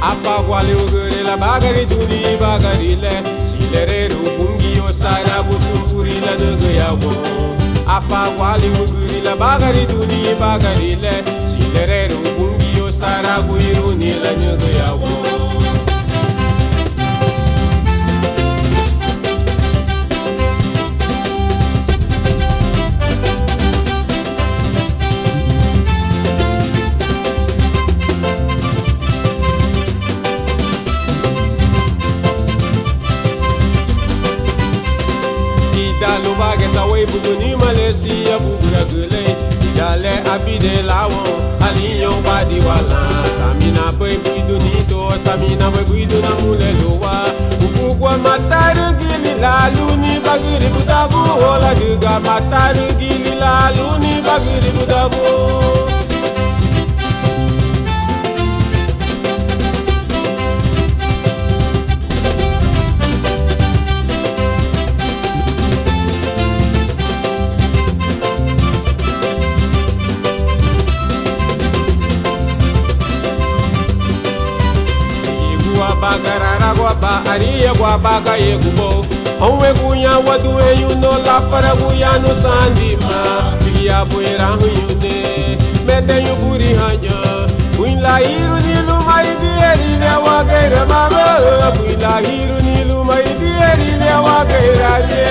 Afaguale ugure la bagari duni bagari le Silereru bungi o sarabu sukuri la ngeyawo Afaguale ugure la bagari duni bagari le Silereru bungi o sarabu iruni la ngeyawo de lawon aliyon badi wala samina boy buidu nito samina boy buidu na mule lowa ukugwa mataru gili laluni bagiri budabu ola duga mataru gili laluni bagiri budabu. Bagarara guaba aria guaba gaye gubo onwe gunya wadu eyuno la fara guya no sandima biya buera huyune mete yuburi hanya buila hiru nilu mai dieri ne wagaira mama buila hiru nilu mai dieri ne wagaira ye.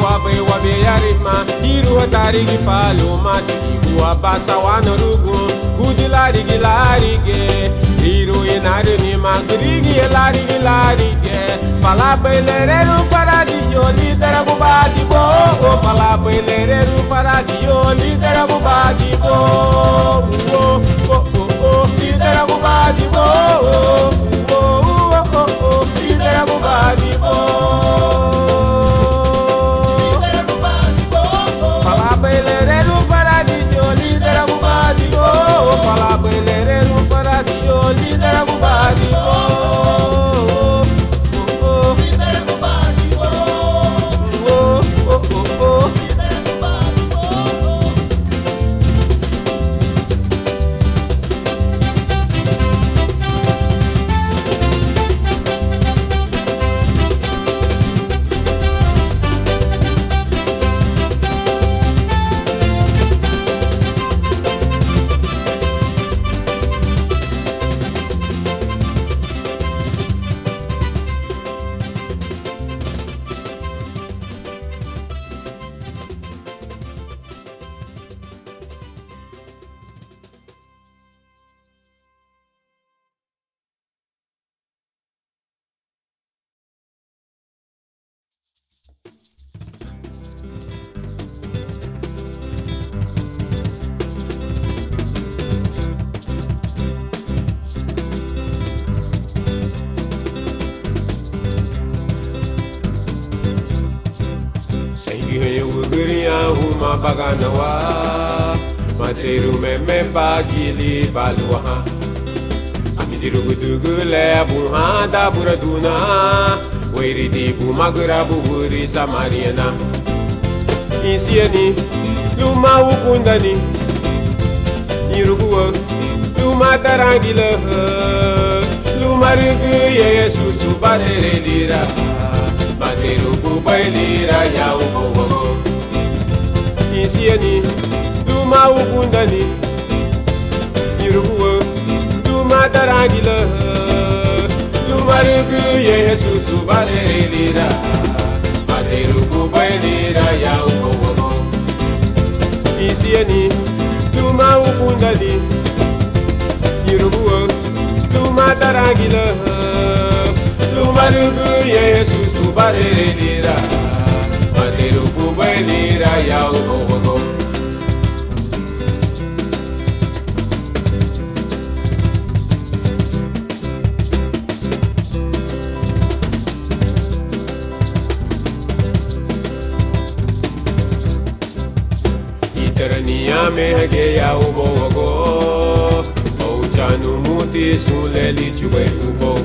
Wabe wabe yarima iru hatari gifalo mati wabasa wanarugu gudi larigi larige iru yenari ni magrigi larigi larige fala bailereru faradiyo lidera bubadi bo fala bailereru faradiyo lidera bubadi bo lidera bubadi bo lidera bubadi bo. Uma baganawa materu meme bagili balwa amidiru gudugu le buha da buraduna weiri di bumagura buguri samariana isieni luma ukundani iruguwa luma tarangila luma rugu yesu subadere lira materu bubailira ya ubogo isieni luma ukundani iruguwa luma tarangila luma rugu yesu subadere lira materu bubailira ya ubogo isieni luma ukundani iruguwa luma tarangila luma rugu yesu subadere lira materu bubailira ya ubogo Terania mehage ya ubogo Ouchanu muti suleli chube ubo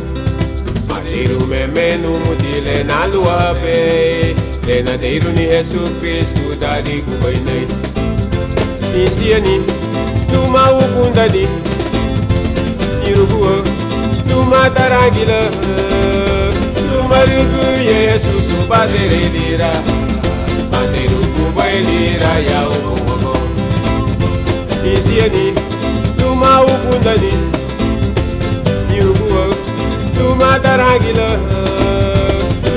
Materu memenu muti le naluabe Le nadeiru ni Jesu Cristu dadi kubainai Isiani Luma ukundani Irugua Luma tarangila Luma rugu Yesu subadere lira Materu kubainira ya ubo isieni luma ukundani iruguwa luma tarangila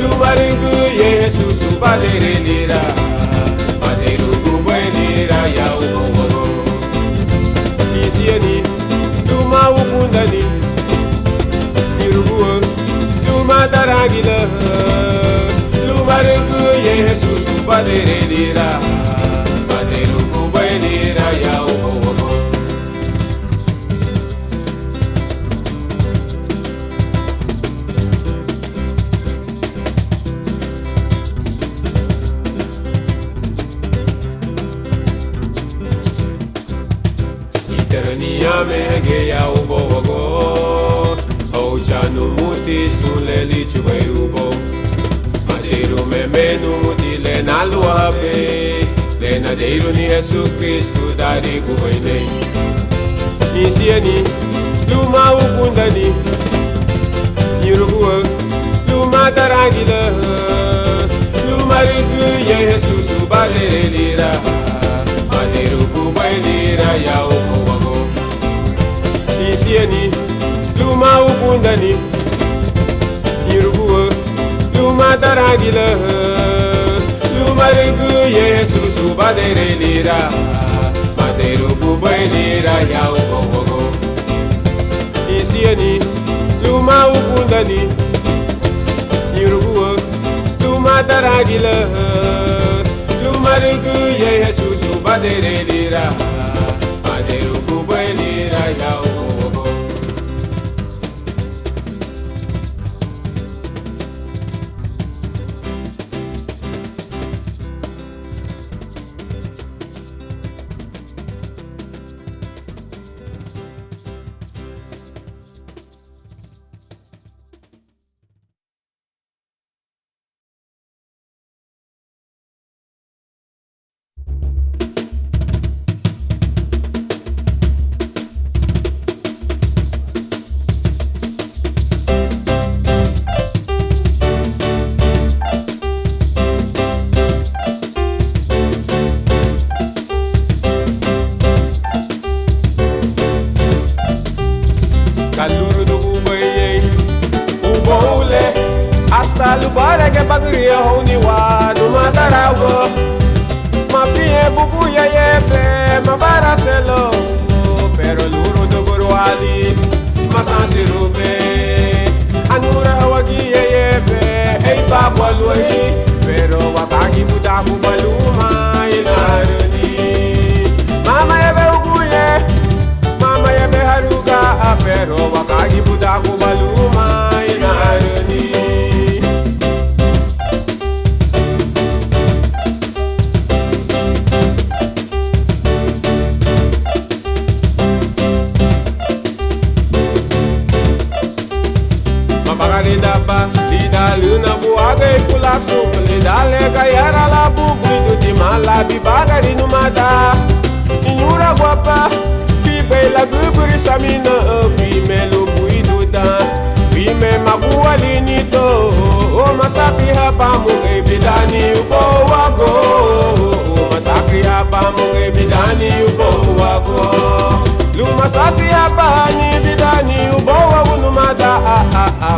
luma rugu Yesu baderelira baderu kubailira ya ugogo isiani luma ukundani irugo luma daragila luma regu Jesus baderelira baderu kubailira ya ugogo Terania mege ya ubogo o janu muti suleli chuberubo Madeiro memenu muti le na luabe le na deiro ni Jesus Cristo dari kubaine Isiani luma ukundani Yirugo luma daragila luma rigu ya Jesus badelira Madeiro kubailira ya ubogo Isiani luma ukundani Yirugo luma daragila luma rigu Jesus badelira Madeiro kubailira ya ubogo Isiani luma ukundani Yirugo luma daragila luma rigu Jesus badelira Madeiro kubailira ya ubogo Kaluru do bubaye ubole hasta lubare que bagria honi wa no madarago mafie bubu ya yepe mabaracelo pero luro do burwali masansi rube anura hawagi yepe ei babwa loi pero watagi budaku baluma ilaruni mama yebe uguye mama yebe haruga pero wakagi budaku baluma inaruni Mamagari daba lida luna buaga e fula sopa lida lega yara la bubuido di mala bibagari numada inyura guapa Bela gubri samina fimelo buiduda fime magua linito o masakri hapa munge bidani upo wago o masakri hapa munge bidani upo wago lu masakri hapa ni bidani upo wago numada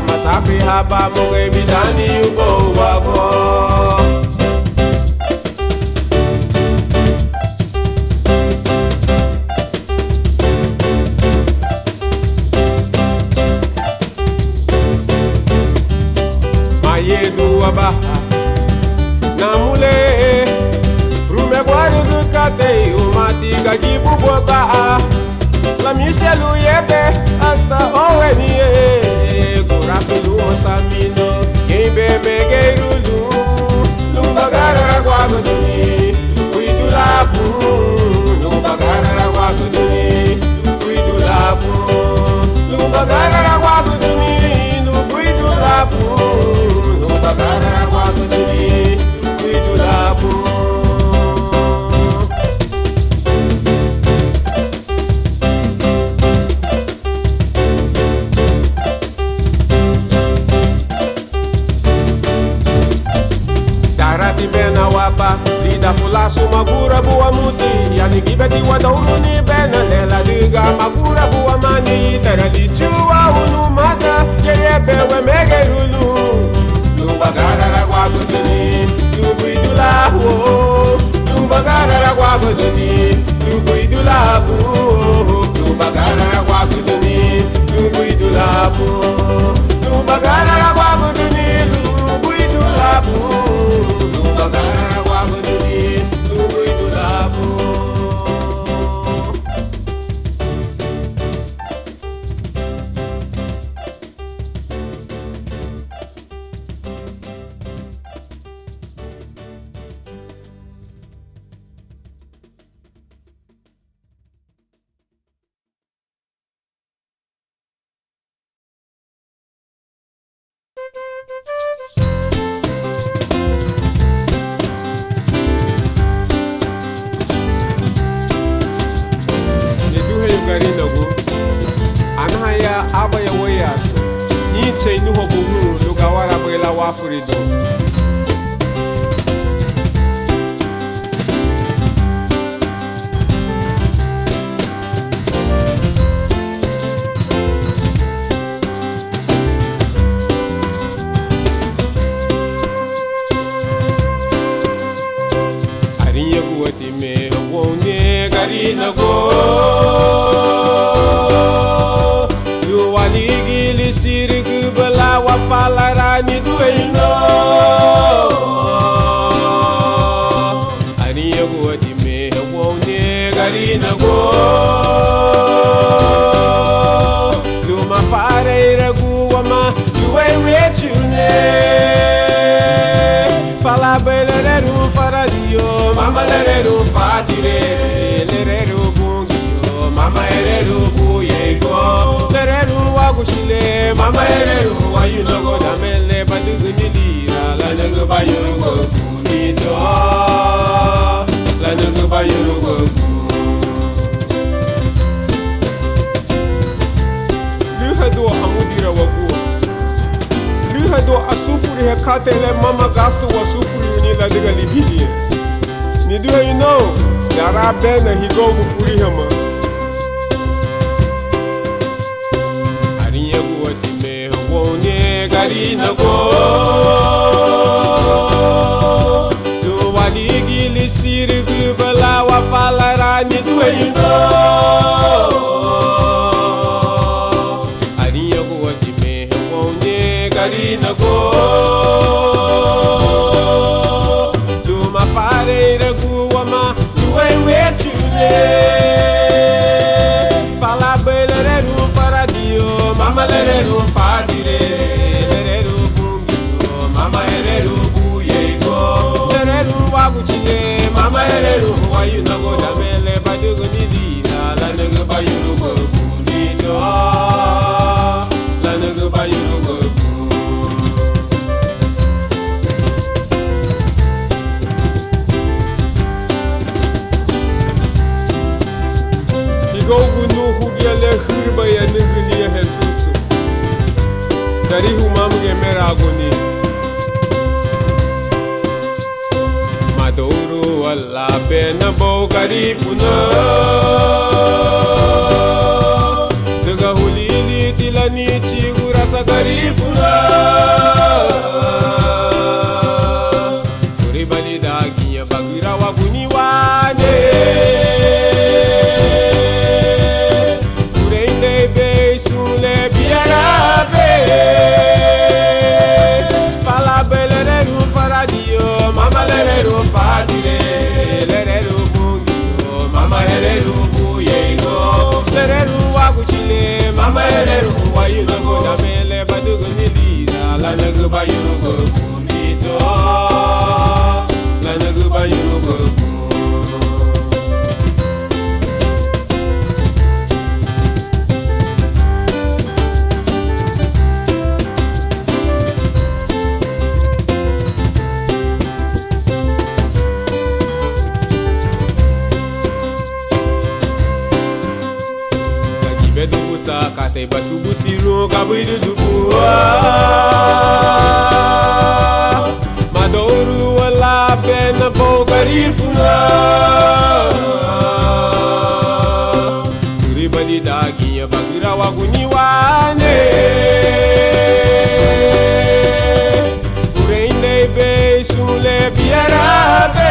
masakri hapa munge bidani upo wago Namule frume guardo do catei o matiga de buboba la miselu yebe hasta oenie coraço do samino quem bebe gueirulu lumbagara guago do ni cuido labu lumbagara guago do ni cuido labu lumbagara guago do ni no cuido labu Bagara guago do ni, cuido labu Darati bena wapa, lida fulasu magura buwa muti Yani gibeti wadaunu ni bena lela diga magura buwa mani Terali chua unu mata, yeye bewe megerulu Bagara guago do ni, guaguduni, lugui do labu. No bagara guaguduni, lugui do labu. No bagara guaguduni, lugui do labu. No bagara guaguduni, lugui do labu. Anahaya abaya wayas ni chei nu hobuhu lugawara bela wafurido Ariya guwati me wone garina go Sirgu bala wa palarani duino Ani yago di me wone garina go Luma fare ragu wama duwe wechune Pala beleru faradio mama leru fatire leru bungio mama leru buyego leru wagushile mama ereru wayunogo damele badugunilira la nugo bayunugo kunito la nugo bayunugo Luhado amudira wagu Luhado asufuri hekatele mama gasto wasufuri ni la diga libili Ni do you know Yara bena higo mufuri hama Garina go Do waligi li sirgu bala wa falarani duino Ariya go watime wone garina go Do ma fare ragu wama duwe wechule Fala beleru faradio mama leru fadire Mama ereru buyego Ereru waguchile Mama ereru wayunago damele badugo nidina La nugu bayunugo kunito La nugu bayunugo Higogu nuhu gyale khirba ya nugu liya Jesusu Darihu mamuge meragoni Maduro wala bena bo garifuna Daga hulili tilani chigura sa garifuna Kuri bali dagiya bagira waguni wane Fureinde be sule biara be Pala beleru faradio mama leru fadire leru bungio mama leru buyego leru waguchile mama leru wayunago damele badugo nilira la nagu bayunugo kunito la nagu bayunugo Kate basubu siro kabuidu dubua Madoru wala pena po garifuna Suri bali dagiya bagira waguni wane Fureinde be sule biara be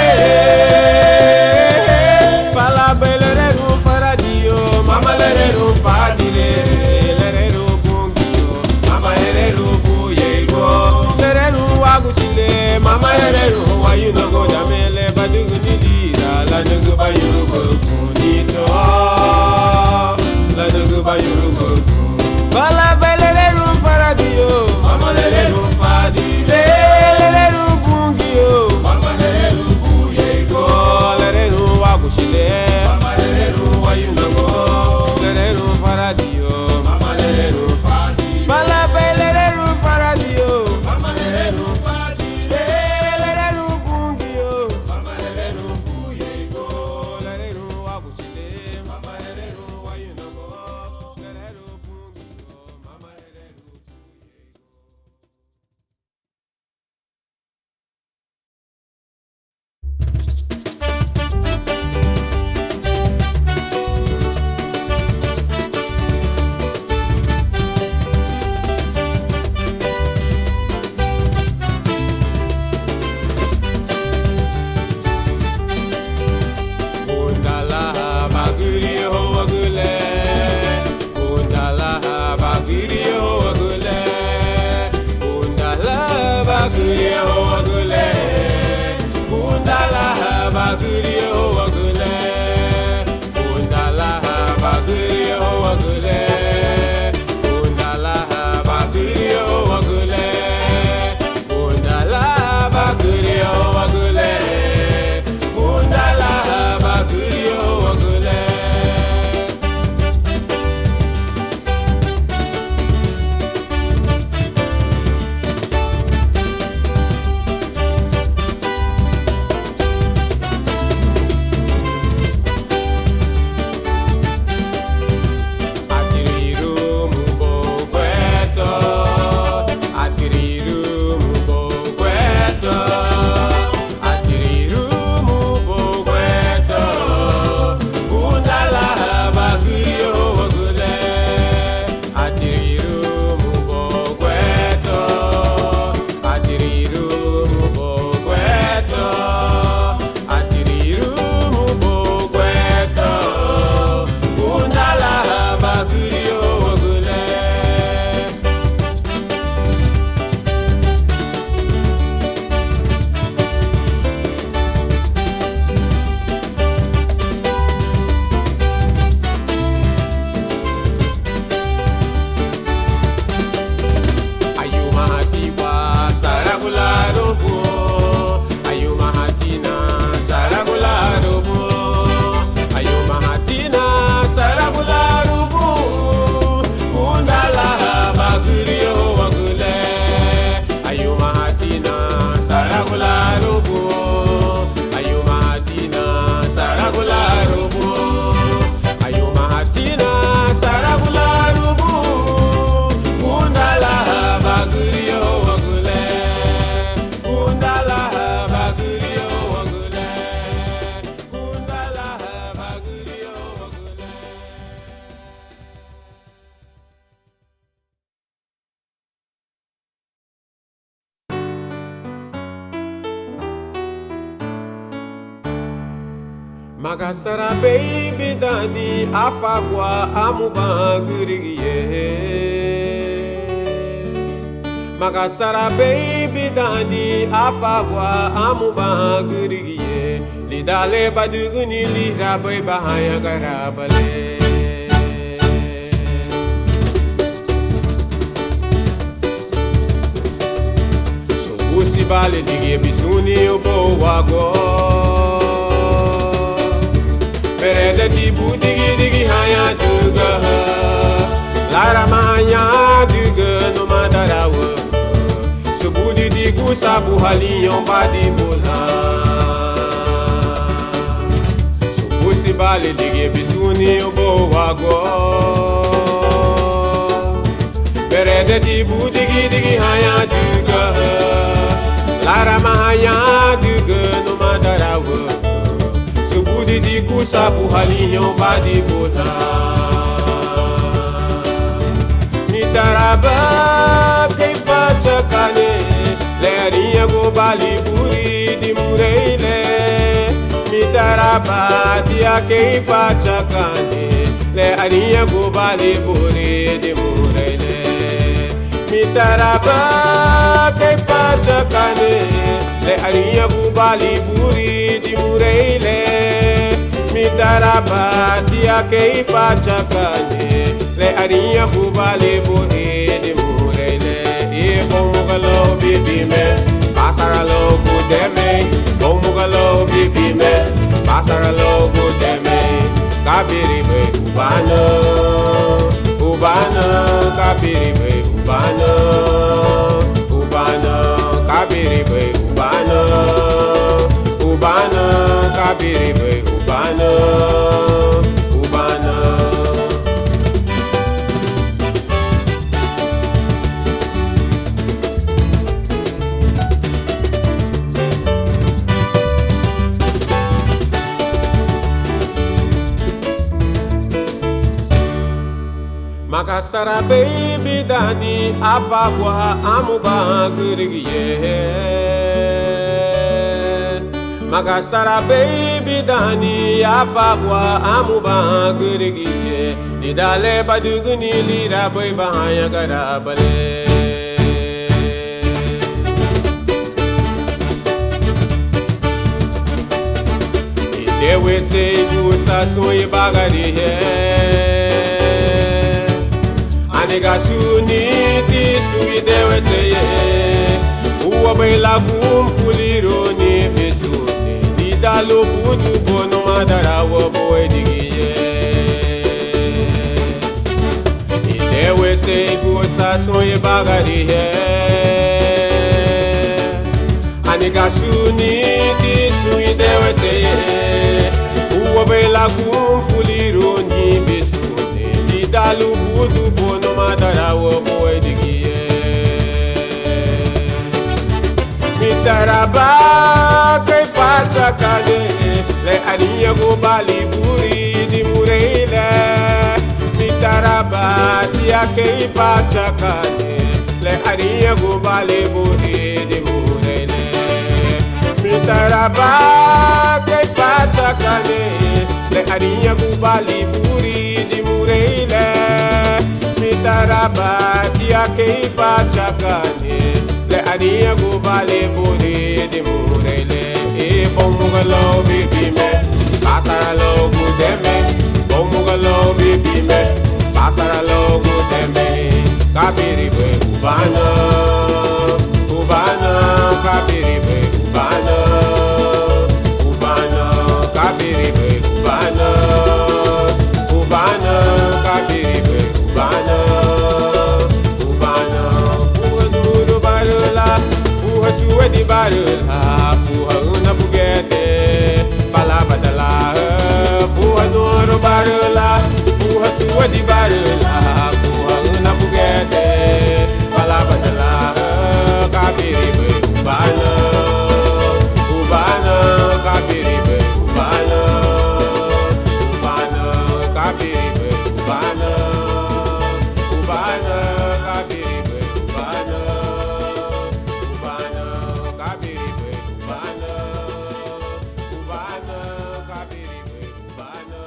chile. Mama lerero wayundango. Lerero faradio. Mama lerero fadi. Fala pe lerero faradio. Mama lerero fadi. Lerero bungio. Mama lerero buyego. Lerero wabu chile. Mama lerero wayundango. Lerero bungio. Mama lerero buyego. Magasara baby dani afagwa amubangiriye. Magasara baby dani afagwa amubangiriye. Lidale baduguni lirabai bahaya garabale. Subusi bale dige bisuni ubo wago. Perede tibu digi digi haya duga. Lara mahanya duga no madarawa. Subudi digu sabu haliyon badi bola. Subusi bale dige bisuni ubo wago. Perede tibu digi digi haya duga. Lara mahanya duga no madarawa. Subudi digu sabu haliyon badi bola. Mitaraba kay pachakane, leria go bali buri di mureile. Mitaraba dia kay pachakane, leria go bali buri di mureile. Mitaraba kay pachakane, leria go bali buri di mureile. Mitaraba dia kay pachakane, le arinha bubale borre de mureile. E como galo bibi me, passara lo buteme. Como galo bibi me, Passara logo também, cabiribe, ubana, ubana, cabiribe, ubana, ubana, cabiribe, ubana, ubana, cabiribe, ubana, ubana. Makastara baby dani afakwa amuba gurigiye. Makastara baby dani afakwa amuba gurigiye. Nidale baduguni lira boy bahaya garabale. Idewe se du sa soy bagariye. Nega suniti suidewe seye uwa bela bum fuliro ni besune ni dalo budu bono madara wo boy digiye idewe se gusa soye bagari he anega suniti suidewe seye uwa bela bum fuliro ni besune ni dalo budu bono madara wo boy digiye mitaraba kai pacha kade le aniya go bali buri di mureile mitaraba tia kai pacha kade le aniya go bali buri di mureile mitaraba kai pacha kade le aniya go bali buri di mureile mitaraba tia kei pachakane le ania go bale bode de murele e bomugalo bibi me pasara logo de me bomugalo bibi me pasara logo de me kabiribe ubana ubana kabiribe ubana ubana kabiribe ubana ubana kabiribe ubana ubana fuha duro barula fuha suwe di barula fuha una bugete bala badala fuha duro barula fuha suwe di barula fuha una bugete bala badala kabiribe ubana ubana kabiribe ubana ubana kabiribe ubana ubana kabiribe ubana ubana kabiribe ubana ubana kabiribe ubana.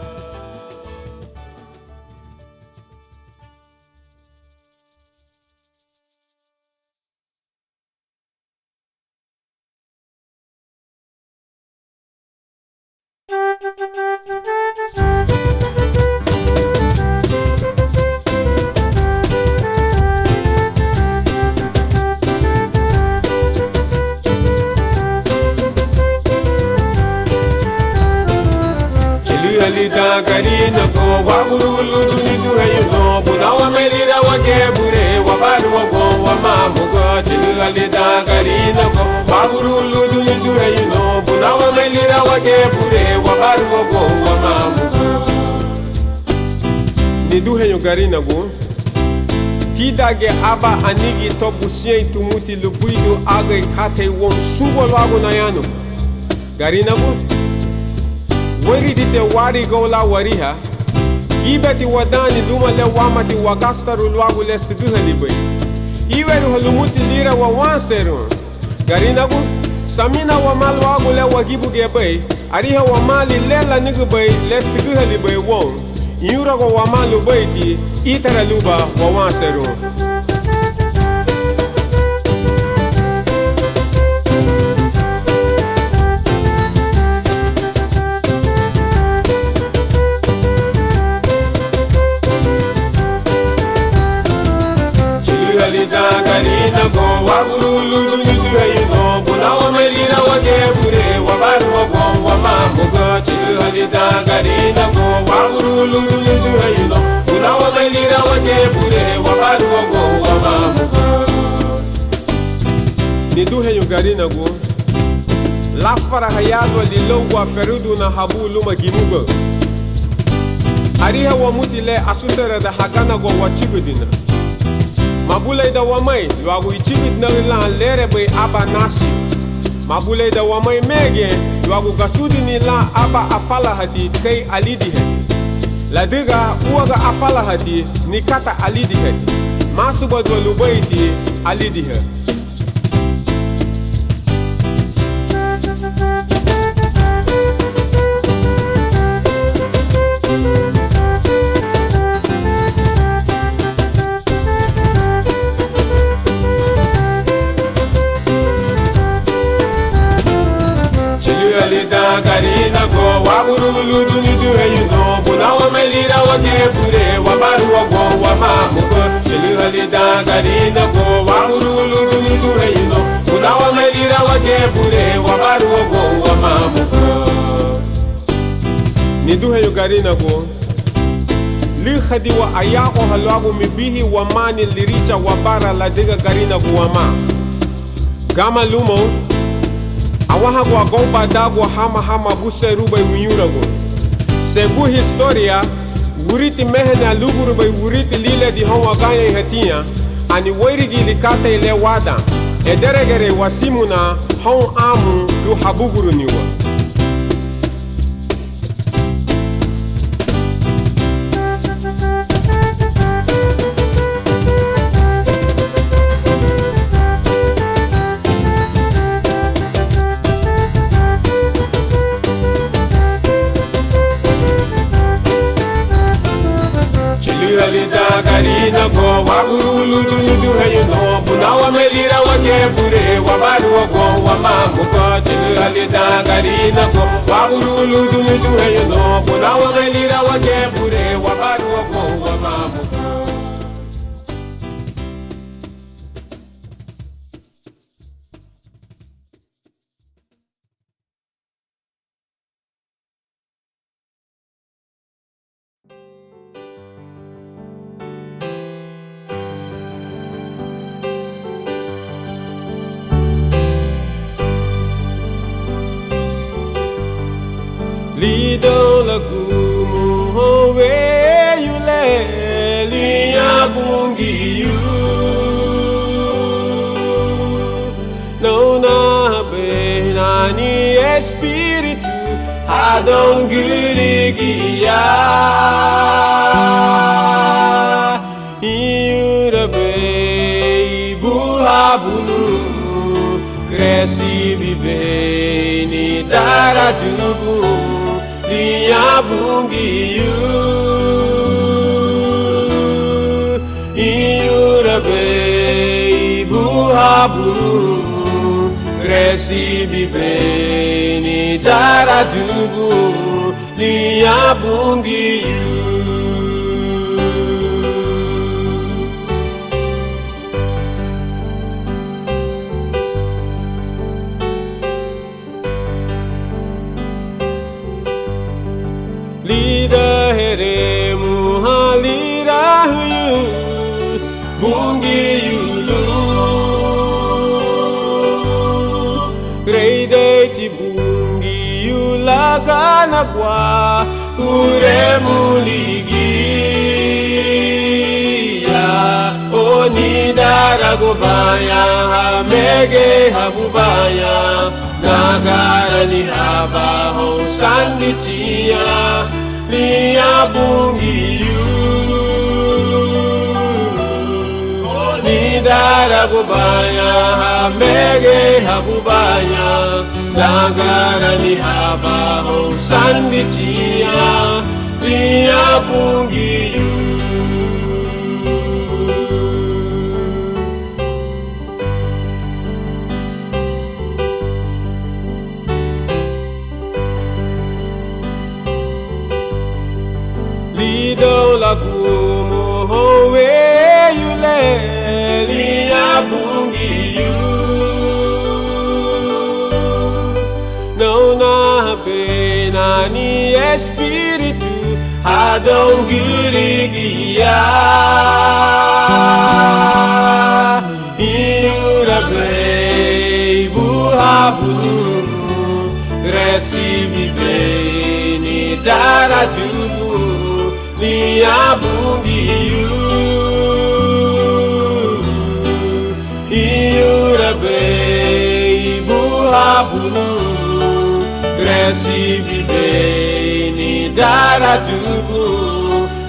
Lida garina ko wagurulu duni duhayu no bunawa melira wagebure wabaru wago wamamugo chilu lida garina ko wagurulu duni duhayu no bunawa melira wagebure wabaru wago wamamugo ni duhayu garina go tidage aba anigi tobu sien tumuti lubuido aga kate won subo lago nayano garina go wari dite wari gola wariha ibeti wadani duma le wamati wagastaru lwagu le siduhali bay iweru halumuti lira wa wanseru garinagu samina wa malwagu le wagibu ge bay ariha wa mali lela nigu bay le siduhali bay won yura go wa malu bayti itara luba wa wanseru garina go wagurulu duni duhayu no bunawa melira wagebure wabaru wago wamamugo halita garina go wagurulu dundu hayno unawa malira wake bure wabaru go wamamuko ni du hayu garina go la fara hayado lilongwa ferudu na habu luma gimugo ariha wa mutile asusere da hagana go wachigudina mabulay da wamay lwagu ichigud na lan lere bay aba nasi mabulay da wamay mege lwagu gasudini la aba afala hadi kay alidi he la diga uwaga afala hadi nikata alidi he masuba do lubayti alidi he garina go wagurulu dunidu hayno bunawa melira wake bure wabaru go wamamuko chelu halida garina go wagurulu dunidu hayno bunawa melira wake bure wabaru go wamamuko nidu hayo garina go li khadi wa ayaqo halwabu mibihi wamani liricha wabara la diga garina go wama gama lumo awaha go gomba dago hama buseru bay wiurago segu historia wuriti mehna luguru bay wuriti lile di hawa ganya hatia ani wairigi likata ile wada ederegere wasimuna hon amu lu habuguru niwa halita garina go wagurulu dundu hayno bunawa melira wake bure wabaru go wamamuko chilu halita garina go wagurulu dundu hayno bunawa melira wake bure wabaru go wamamuko Lido lagu muhowe yule liya bungi yu Nona be nani espiritu hadong girigia Iura be ibu habunu Recibi bem ni taratubu Liya bungi yu Iura be ibu habunu Recibi bem ni taratubu Liya bungi yu Lida here muhalira huyu bungi yulu Greide ti bungi yulaga na kwa ure muligi ya oni darago baya hamege habubaya Nagara ni haba hong sanditia Liya bungi yu Oni darago baya hamege habubaya Nagara ni haba hong sanditia Liya bungi yu Lido lagu muhowe yule liya bungi yu Nona be nani espírito Adão Girigia Iurabei Buhabunu Recibe bem Nidarajubu Niabungiyu Iurabei Buhabunu Recibe bem Nidarajubu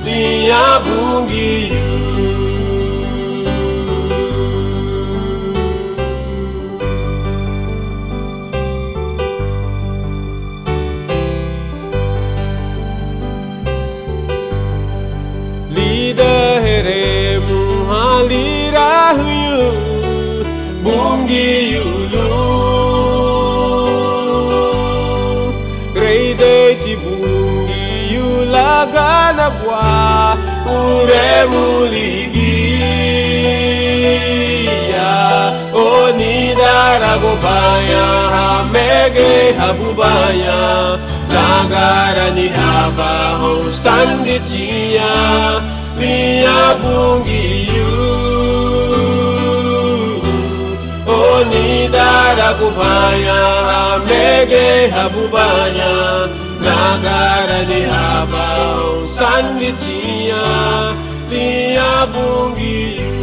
Niabungiyu Lidaheremu halirahuyu Bungiyulu Greideti bungiyula ganabwa Uremu ligia Onidara gobaya Hamege habubaya Nagara ni haba ho sanditia Niabungiyu Onidara kubaya Hamege habubaya Nagara ni haba ho sanditia Niabungiyu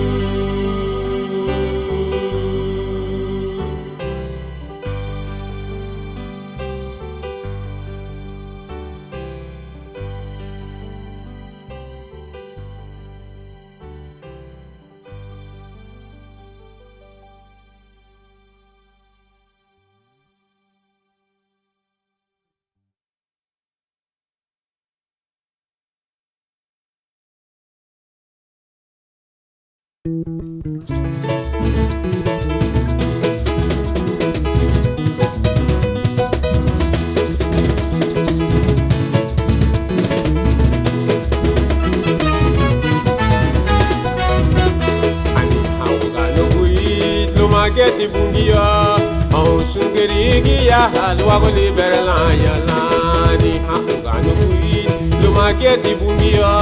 Mageti bungia, on sungerigi ya halwa go liberala ya lani hakugano kui. Lo mageti bungia,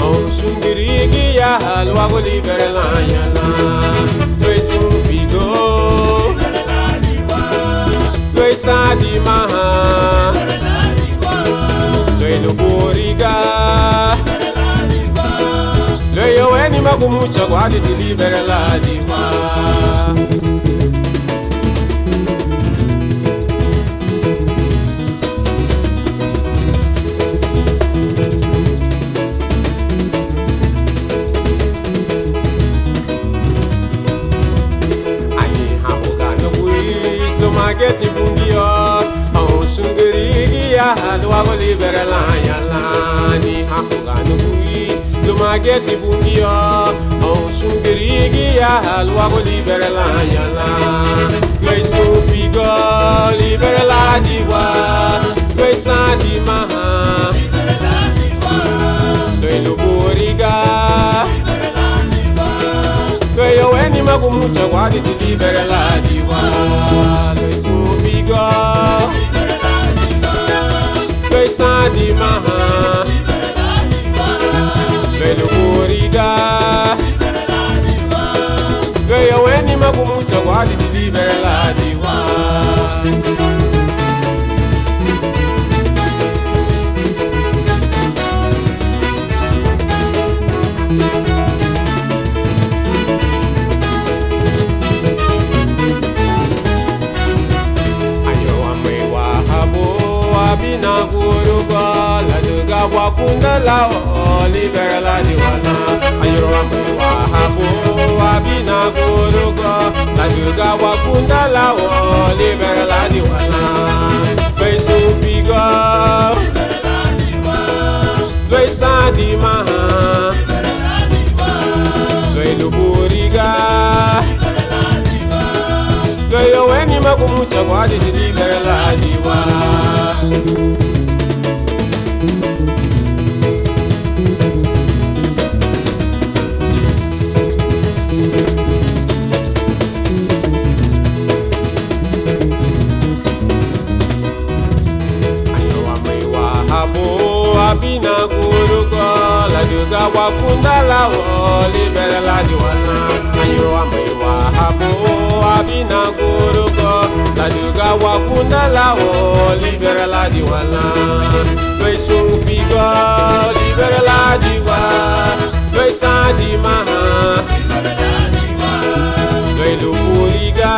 on sungerigi ya halwa go liberala ya la. Toi sufigo, toi sadi maha, toi luboriga. Leyo eni magumucha gwadi ti liberala diva. Mageti bungia, on sungerigi ya halwa go liberala ya lani hakugano kui. Lo mageti bungia, on sungerigi ya halwa go liberala ya la. Toi sufigo liberala diwa, toi sadi maha liberala diwa, toi luboriga liberala diwa, toi yo eni magumucha gwadi ti liberala diwa. Toi sadi maha Toi luboriga Toi yo eni magumucha gwadi ti liberala diwa. Abina guruga la duga wakunda la liberala diwana. Ayro amwe wahabo abina guruga la duga wakunda la liberala diwana. Toi sufiga liberala diwana, toi sadi maha liberala diwana, toi luboriga liberala diwana, toi yo eni magumucha gwadi ti liberala diwana. abina kuruko la duga wakunda la o libera la diwana ayo amaiwa habo abina kuruko la duga wakunda la o libera la diwana doi sufigo libera la diwa doi sadi maha doi lupuriga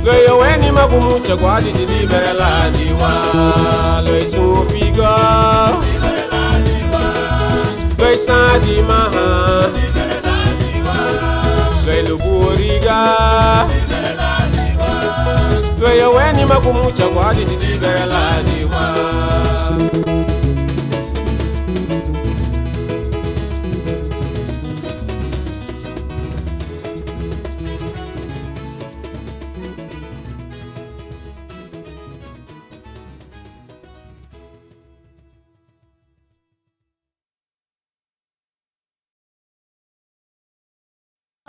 doi oweni magumucha kwadi libera la diwa doi sufigo doi sadi maha doi lupuriga doi oweni magumucha kwadi libera la diwa.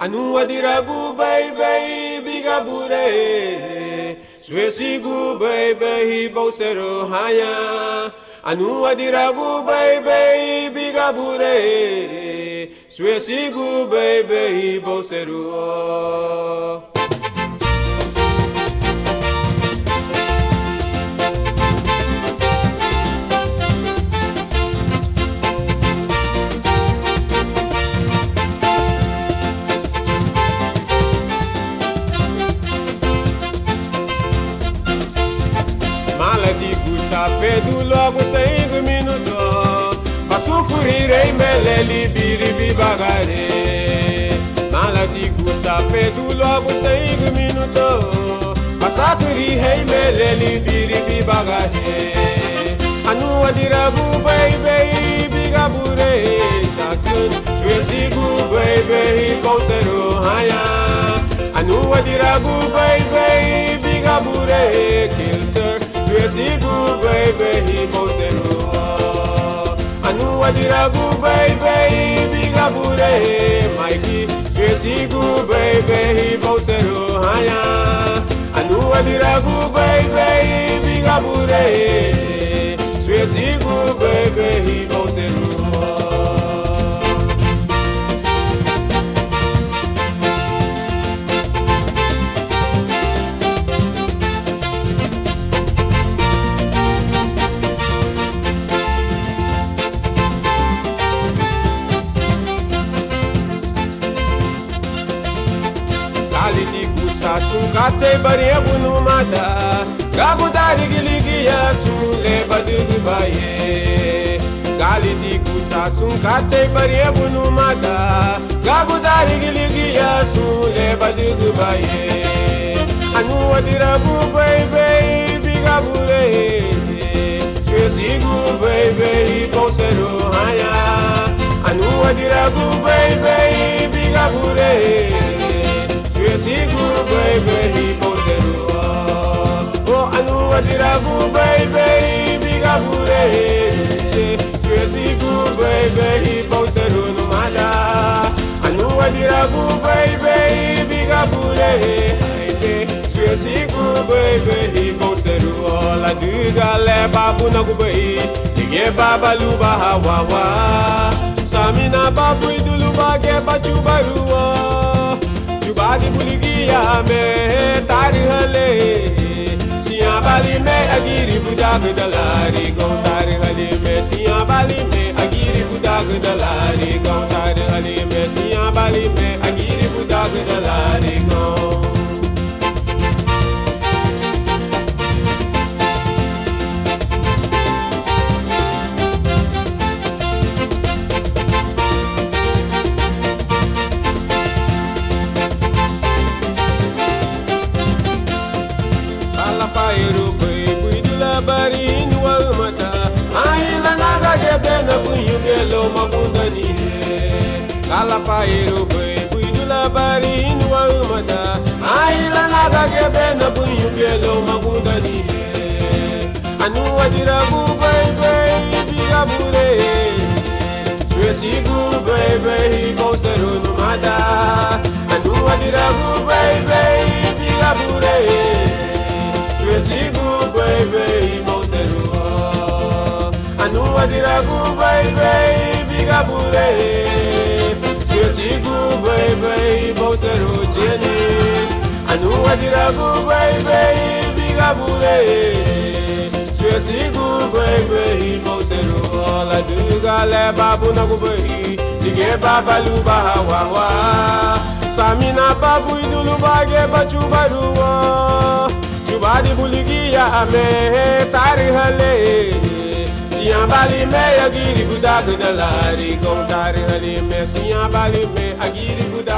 Anu adiragu baby bigabure Swesigu baby bosero haya Anu adiragu baby bigabure Swesigu baby bosero Fedo logo 5 minutos Passo furirei meleli biribi bagare Malatico fedo logo 5 minutos Passa furirei meleli biribi bagare Anu adirabu baby bigabure Jackson Swesigu baby Bolsero haya Anu adirabu baby bigabure Kilter Swesigu baby bosero Anu adiragu baby bigabure Mikey Swesigu baby bosero haya Anu adiragu baby bigabure Swesigu baby bosero Sungate bariebu numada Gabu dari giligi ya sule badugu baye Galiti kusa sungate bariebu numada Gabu dari giligi ya sule badugu baye Anu adirabu baby bigabure Swesigu baby bosero haya Anu adirabu baby bigabure Swesigu baby bosero Oh anu adiragu baby bigabure Swesigu baby bosero numada Anu adiragu baby bigabure Swesigu baby bosero La duga le babu na gubai Ige baba luba hawawa Samina babu idulu bage bachubarua Badi buligiya me tari hale Siya bali me agiri budak dalari Gau tari hale me siya bali me agiri budak dalari Gau tari hale me siya bali me agiri budak dalari Gau Kala fairo boi buidu la bari inwa umata Aila naga gebe na buyu gelo magunda ni Anu adiragu baby bigabure Swesigu baby bosero numada Anu adiragu baby bigabure Swesigu baby bosero Anua diragu baby biga bure. Suesigu baby bosero jeni. Anua diragu baby biga bure. Suesigu baby bosero la duga le babu na gubai. Dige babalu bahawa. Samina babu idulu bage bachubaruwa. Chubadi buligia ame tari hale. Siyan bali me agiri budak dalari. Kong tari hale me siyan bali me agiri budak.